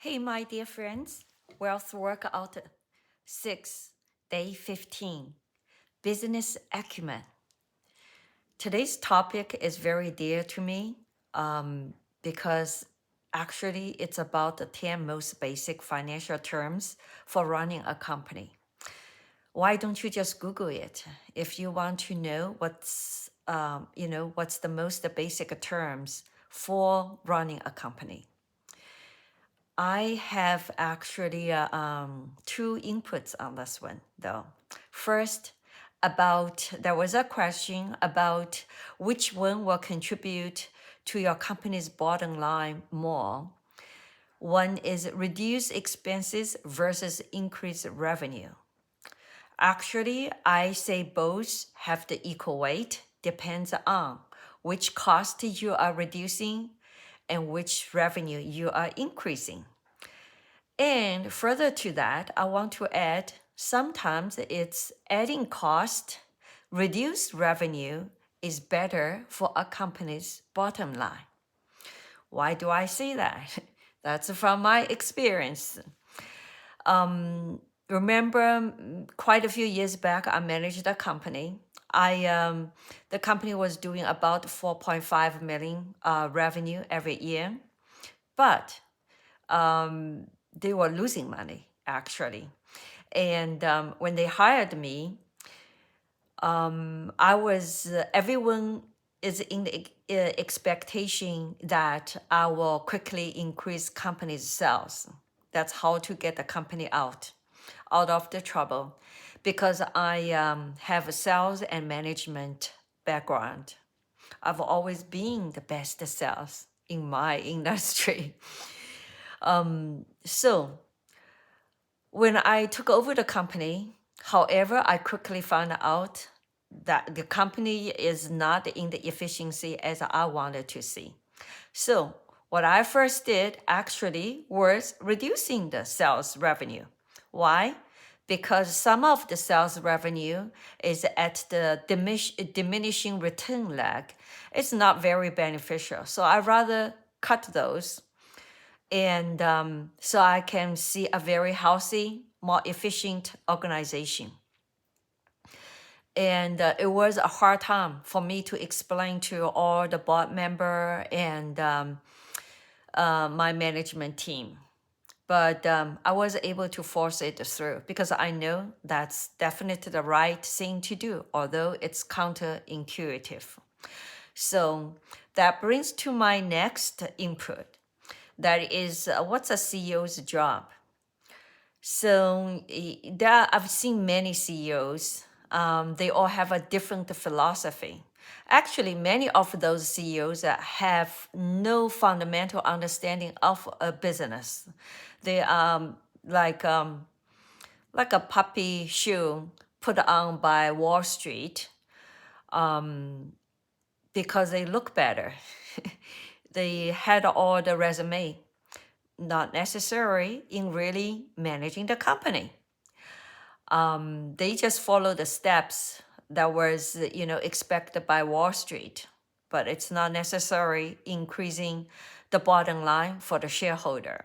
Hey, my dear friends, Wealth Workout 6, Day 15, Business Acumen. Today's topic is very dear to me because actually it's about the 10 most basic financial terms for running a company. Why don't you just Google it if you want to know what's the most basic terms for running a company? I have actually two inputs on this one, though. First, there was a question about which one will contribute to your company's bottom line more. One is reduce expenses versus increase revenue. Actually, I say both have the equal weight, depends on which cost you are reducing and which revenue you are increasing. And further to that, I want to add sometimes it's adding cost, reduce revenue is better for a company's bottom line. Why do I say that? That's from my experience. Remember, quite a few years back, I managed a company. The company was doing about 4.5 million revenue every year, but they were losing money actually. And when they hired me, everyone is in the expectation that I will quickly increase company's sales. That's how to get the company out of the trouble, because I have a sales and management background. I've always been the best sales in my industry. So when I took over the company, however, I quickly found out that the company is not in the efficiency as I wanted to see. So what I first did actually was reducing the sales revenue. Why? Because some of the sales revenue is at the diminishing return leg. It's not very beneficial. So I rather cut those, and so I can see a very healthy, more efficient organization. And it was a hard time for me to explain to all the board member and my management team. But I was able to force it through because I know that's definitely the right thing to do, although it's counterintuitive. So that brings to my next input. That is, what's a CEO's job? So I've seen many CEOs. They all have a different philosophy. Actually, many of those CEOs have no fundamental understanding of a business. They are like a puppy shoe put on by Wall Street because they look better. They had all the resume, not necessary in really managing the company. They just follow the steps that was expected by Wall Street, but it's not necessary increasing the bottom line for the shareholder.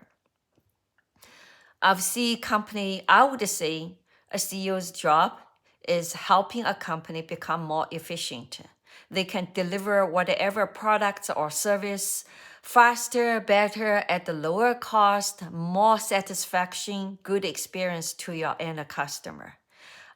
I would say a CEO's job is helping a company become more efficient. They can deliver whatever products or service faster, better, at a lower cost, more satisfaction, good experience to your end customer.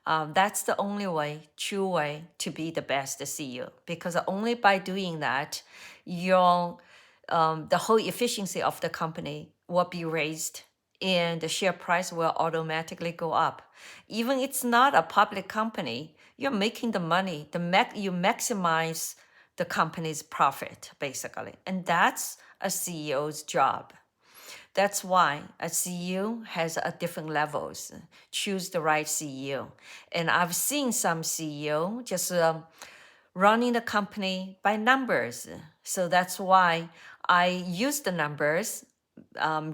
That's the only true way to be the best CEO, because only by doing that, the whole efficiency of the company will be raised and the share price will automatically go up. Even it's not a public company, you're making the money, you maximize the company's profit, basically. And that's a CEO's job. That's why a CEO has a different levels. Choose the right CEO. And I've seen some CEO just running the company by numbers. So that's why I use the numbers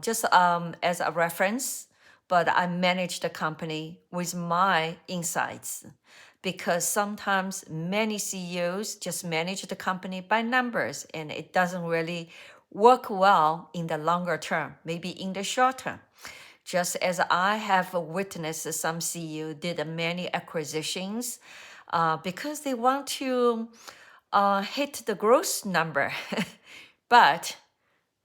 just as a reference, but I manage the company with my insights, because sometimes many CEOs just manage the company by numbers and it doesn't really work well in the longer term, maybe in the short term. Just as I have witnessed some CEO did many acquisitions because they want to hit the growth number, but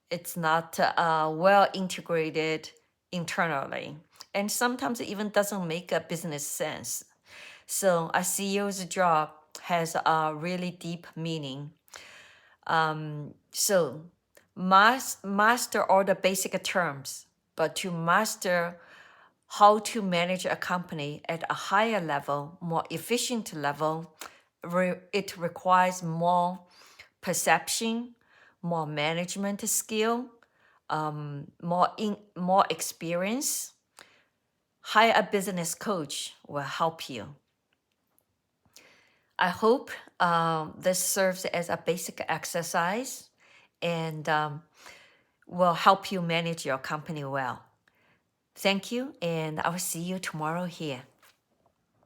it's not well integrated internally. And sometimes it even doesn't make a business sense. So a CEO's job has a really deep meaning. So master all the basic terms, but to master how to manage a company at a higher level, more efficient level, it requires more perception, more management skill, more experience. Hire a business coach will help you. I hope this serves as a basic exercise and will help you manage your company well. Thank you, and I will see you tomorrow here.